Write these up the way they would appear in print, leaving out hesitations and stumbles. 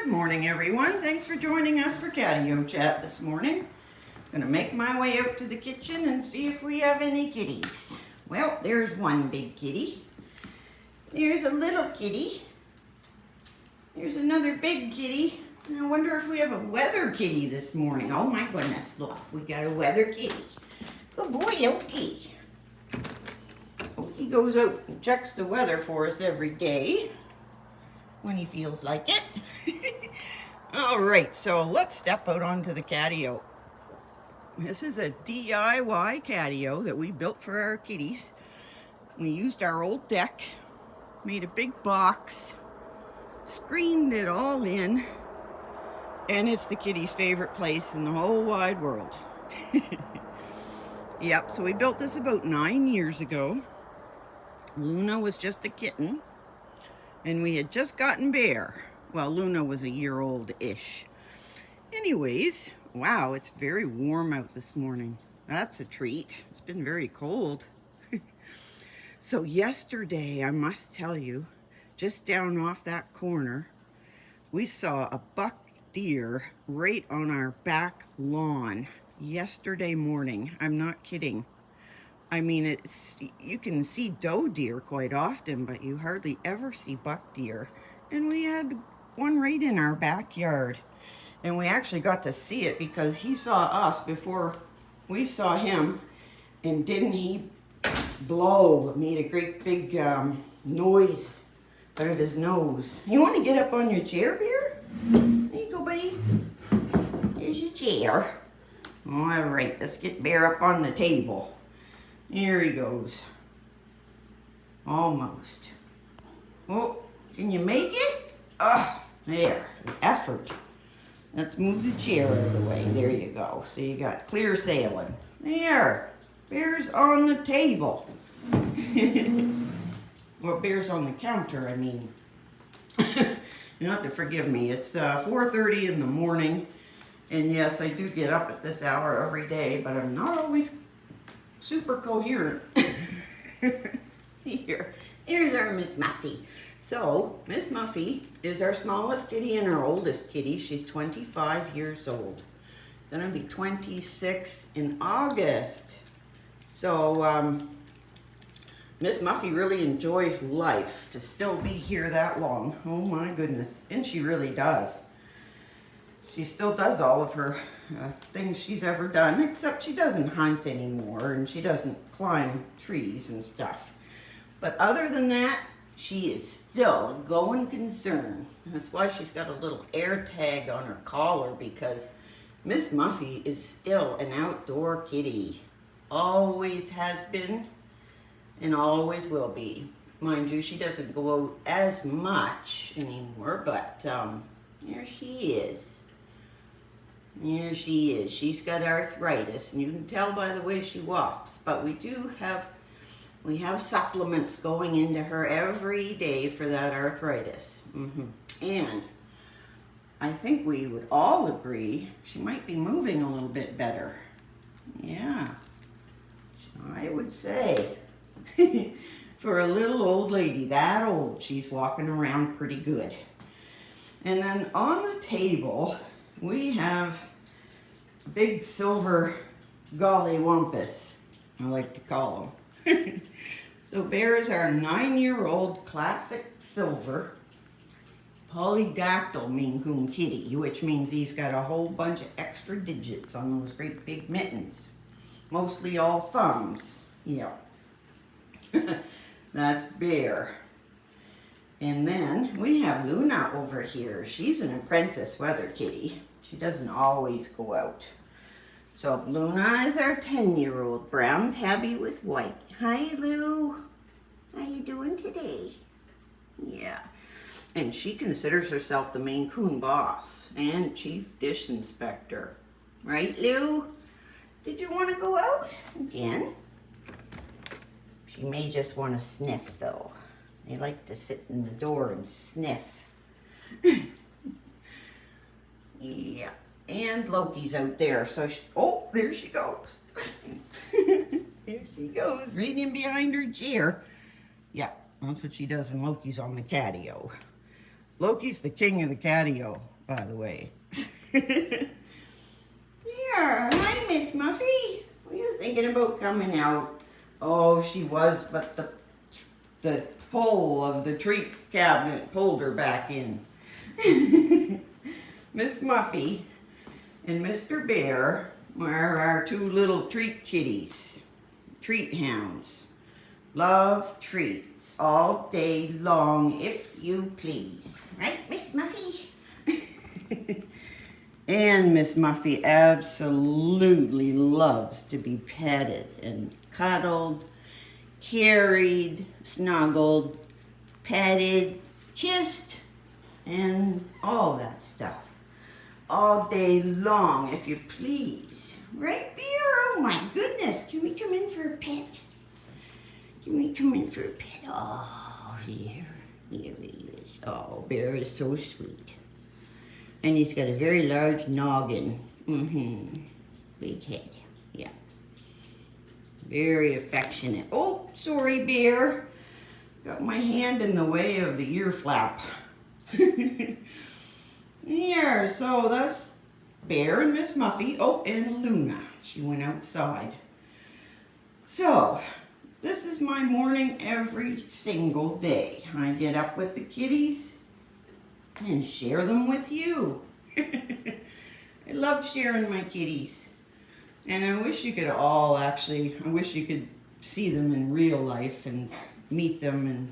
Good morning, everyone. Thanks for joining us for Catio Chat this morning. I'm gonna make my way out to the kitchen and see if we have any kitties. Well, there's one big kitty. There's a little kitty. There's another big kitty. And I wonder if we have a weather kitty this morning. Oh my goodness, look, we got a weather kitty. Good boy, Loki. Loki goes out and checks the weather for us every day when he feels like it. All right, so let's step out onto the catio. This is a DIY catio that we built for our kitties. We used our old deck, made a big box, screened it all in, and it's the kitties' favorite place in the whole wide world. Yep, so we built this about 9 years ago. Luna was just a kitten, and we had just gotten Bear. Well, Luna was a year old-ish. Anyways, wow, it's very warm out this morning. That's a treat. It's been very cold. So yesterday, I must tell you, just down off that corner, we saw a buck deer right on our back lawn yesterday morning. I'm not kidding. I mean, you can see doe deer quite often, but you hardly ever see buck deer. And we had one right in our backyard. And we actually got to see it because he saw us before we saw him. And didn't he blow? Made a great big noise out of his nose. You want to get up on your chair, Bear? There you go, buddy. There's your chair. All right, let's get Bear up on the table. Here he goes. Almost. Oh, can you make it? There, the effort. Let's move the chair out of the way. There you go. So you got clear sailing. There, Bear's on the table. Or Bear's on the counter, I mean. You have to forgive me. It's 4:30 in the morning. And yes, I do get up at this hour every day, but I'm not always super coherent. Here's our Miss Muffy. So, Miss Muffy is our smallest kitty and our oldest kitty. She's 25 years old. Gonna be 26 in August. So, Miss Muffy really enjoys life to still be here that long. Oh my goodness. And she really does. She still does all of her things she's ever done, except she doesn't hunt anymore and she doesn't climb trees and stuff. But other than that, she is still a going concern. That's why she's got a little air tag on her collar, because Miss Muffy is still an outdoor kitty. Always has been and always will be. Mind you, she doesn't go out as much anymore, but here she is. Here she is. She's got arthritis, and you can tell by the way she walks. But we have supplements going into her every day for that arthritis. And I think we would all agree she might be moving a little bit better. Yeah, I would say. For a little old lady that old, she's walking around pretty good. And then on the table, we have a big silver gollywampus, I like to call them. So Bear is our 9-year-old classic silver polydactyl mainecoon kitty, which means he's got a whole bunch of extra digits on those great big mittens. Mostly all thumbs. Yeah. That's Bear. And then we have Luna over here. She's an apprentice weather kitty. She doesn't always go out. So Luna is our 10-year-old brown tabby with white. Hi, Lou. How you doing today? Yeah. And she considers herself the mainecoon boss and chief dish inspector. Right, Lou? Did you want to go out again? She may just want to sniff, though. They like to sit in the door and sniff. Yeah. And Loki's out there, so oh, there she goes. There she goes, right in behind her chair. Yeah, That's what she does when Loki's on the catio. Loki's the king of the catio. by the way. Yeah, hi Miss Muffy. What are you thinking about coming out? Oh, she was, but the pull of the treat cabinet pulled her back in. Miss Muffy and Mr. Bear are our two little treat kitties, treat hounds. Love treats all day long, if you please. Right, Miss Muffy? And Miss Muffy absolutely loves to be petted and cuddled, carried, snuggled, petted, kissed, and all that stuff. All day long, if you please. Right, Bear? Oh my goodness. Can we come in for a pet? Can we come in for a pet? Oh, here he is. Oh, Bear is so sweet. And he's got a very large noggin. Big head. Yeah. Very affectionate. Oh, sorry, Bear. Got my hand in the way of the ear flap. Here, so that's Bear and Miss Muffy. Oh, and Luna. She went outside. So, this is my morning every single day. I get up with the kitties and share them with you. I love sharing my kitties. And I wish you could all actually, I wish you could see them in real life and meet them and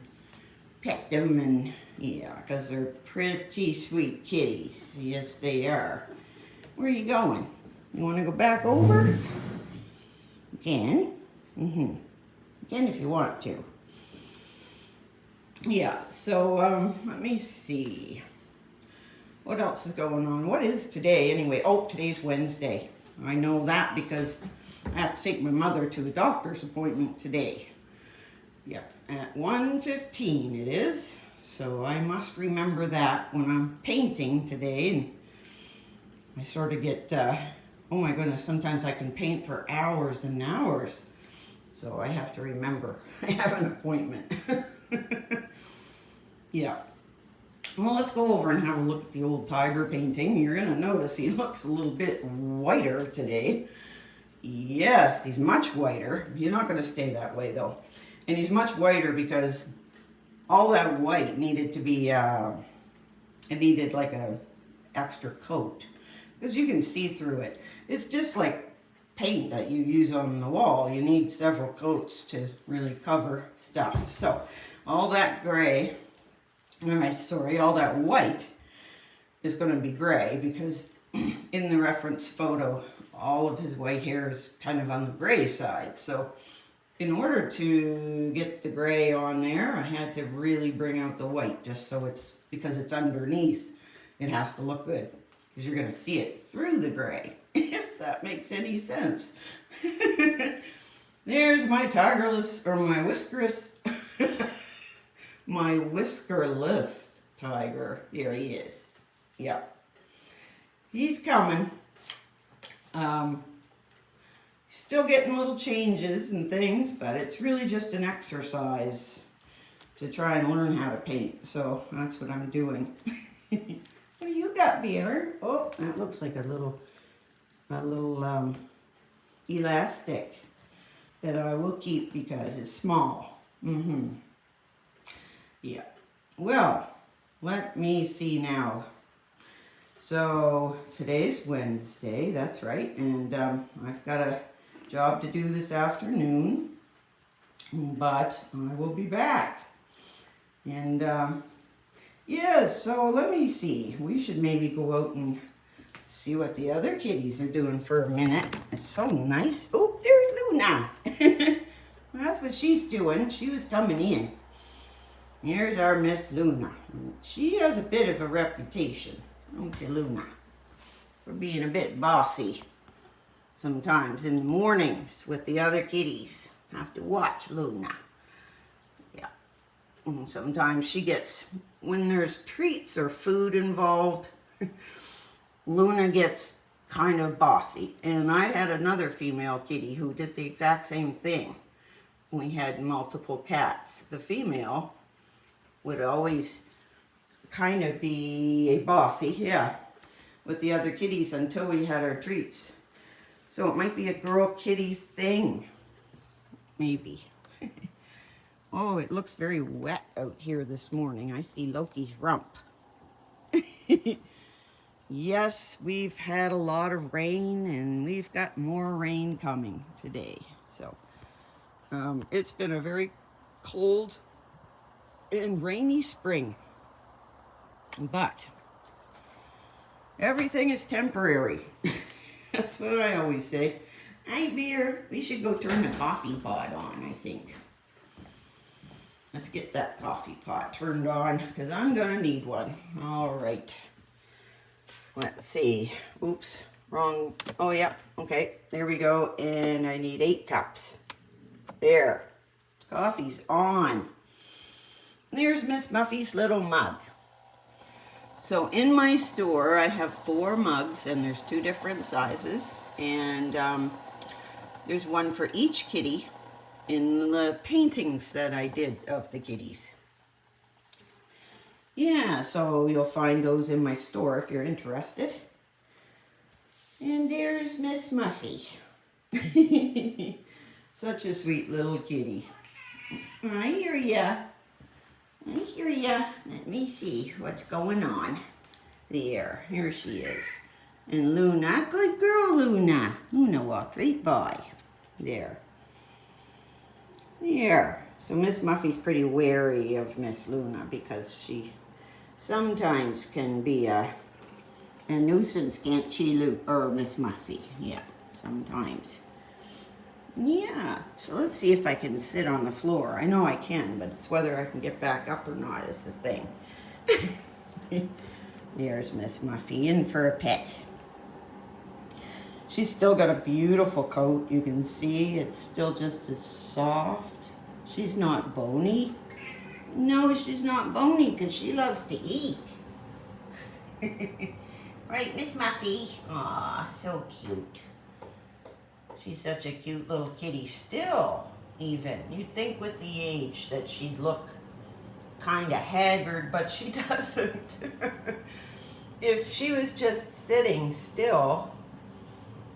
pet them and yeah, because they're pretty sweet kitties. Yes, they are. Where are you going? You want to go back over? You can. You can if you want to. Yeah, so let me see. What else is going on? What is today anyway? Oh, today's Wednesday. I know that because I have to take my mother to a doctor's appointment today. Yep, at 1:15 it is. So I must remember that when I'm painting today. And I sort of get, oh my goodness, sometimes I can paint for hours and hours. So I have to remember I have an appointment. Yeah. Well, let's go over and have a look at the old tiger painting. You're going to notice he looks a little bit whiter today. Yes, he's much whiter. He's not going to stay that way, though. And he's much whiter because all that white needed to be, it needed like a extra coat. Because you can see through it. It's just like paint that you use on the wall. You need several coats to really cover stuff. So, all that gray... all that white is going to be gray because in the reference photo, all of his white hair is kind of on the gray side. So in order to get the gray on there, I had to really bring out the white just so it's, because it's underneath, it has to look good because you're going to see it through the gray, if that makes any sense. There's my tigerless, or my whiskerless. My whiskerless tiger. Here he is. Yep. He's coming. Still getting little changes and things, but it's really just an exercise to try and learn how to paint. So that's what I'm doing. What do you got, Bear? Oh, that looks like a little elastic that I will keep because it's small. Yeah. Well, let me see now. So today's Wednesday, that's right, and I've got a job to do this afternoon, but I will be back. And yeah, so let me see. We should maybe go out and see what the other kitties are doing for a minute. It's so nice. Oh, there's Luna. That's what she's doing. She was coming in. Here's our Miss Luna. She has a bit of a reputation, don't you, Luna? For being a bit bossy sometimes in the mornings with the other kitties. Have to watch Luna. Yeah. And sometimes she gets, when there's treats or food involved, Luna gets kind of bossy. And I had another female kitty who did the exact same thing. We had multiple cats. The female would always kind of be bossy, yeah. with the other kitties until we had our treats. So it might be a girl kitty thing, maybe. Oh, it looks very wet out here this morning. I see Loki's rump. Yes, we've had a lot of rain, and we've got more rain coming today. So it's been a very cold and rainy spring, but everything is temporary. That's what I always say. Hey, Beer, we should go turn the coffee pot on, I think. Let's get that coffee pot turned on, because I'm going to need one. All right. Let's see. Oops, wrong. Oh, yeah. Okay, there we go. And I need 8 cups. There. Coffee's on. There's Miss Muffy's little mug. So in my store, I have 4 mugs, and there's 2 different sizes. And there's one for each kitty in the paintings that I did of the kitties. Yeah, so you'll find those in my store if you're interested. And there's Miss Muffy. Such a sweet little kitty. I hear ya. I hear ya. Let me see what's going on. There, here she is. And Luna, good girl Luna. Luna walked right by. There. There. So Miss Muffy's pretty wary of Miss Luna because she sometimes can be a nuisance, can't she, or Miss Muffy? Yeah, sometimes. Yeah, so let's see if I can sit on the floor. I know I can, but it's whether I can get back up or not is the thing. There's Miss Muffy, in for a pet. She's still got a beautiful coat. You can see it's still just as soft. She's not bony. No, she's not bony because she loves to eat. Right, Miss Muffy? Aw, so cute. She's such a cute little kitty still, even. You'd think with the age that she'd look kind of haggard, but she doesn't. If she was just sitting still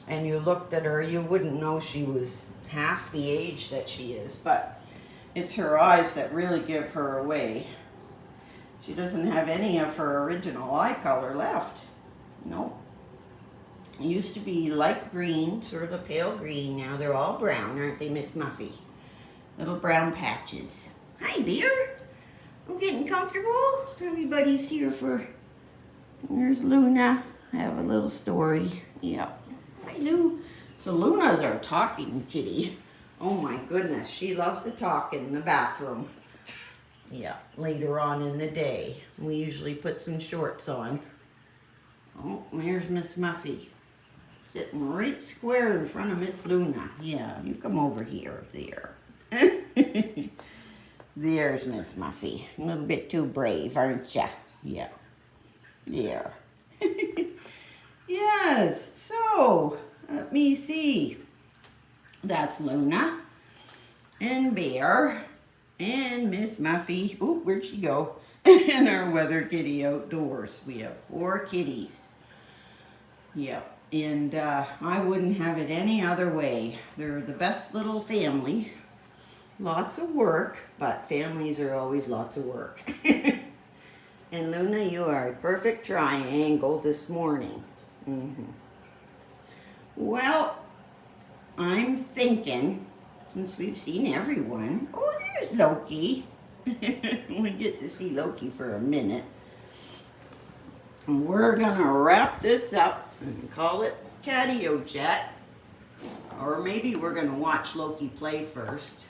and you looked at her, you wouldn't know she was half the age that she is, but it's her eyes that really give her away. She doesn't have any of her original eye color left. Nope. It used to be light green, sort of a pale green. Now they're all brown, aren't they, Miss Muffy? Little brown patches. Hi, Beer. I'm getting comfortable. Everybody's here for... There's Luna. I have a little story. Yep. Hi, Lou. So Luna's our talking kitty. Oh my goodness, she loves to talk in the bathroom. Yeah, later on in the day. We usually put some shorts on. Oh, there's Miss Muffy. Sitting right square in front of Miss Luna. Yeah, you come over here. There. There's Miss Muffy. A little bit too brave, aren't ya? Yeah. There. Yes, so, let me see. That's Luna, and Bear, and Miss Muffy. Ooh, where'd she go? And our weather kitty outdoors. We have 4 kitties. Yep, and I wouldn't have it any other way. They're the best little family. Lots of work, but families are always lots of work. And Luna, you are a perfect triangle this morning. Well, I'm thinking, since we've seen everyone, oh, there's Loki. We get to see Loki for a minute. And we're gonna wrap this up and call it Catio Chat. Or maybe we're gonna watch Loki play first.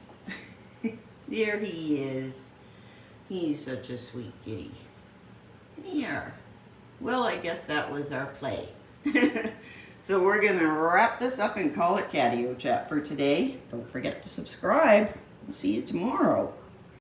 There he is. He's such a sweet kitty. Here. Well, I guess that was our play. So we're going to wrap this up and call it Catio Chat for today. Don't forget to subscribe. We'll see you tomorrow.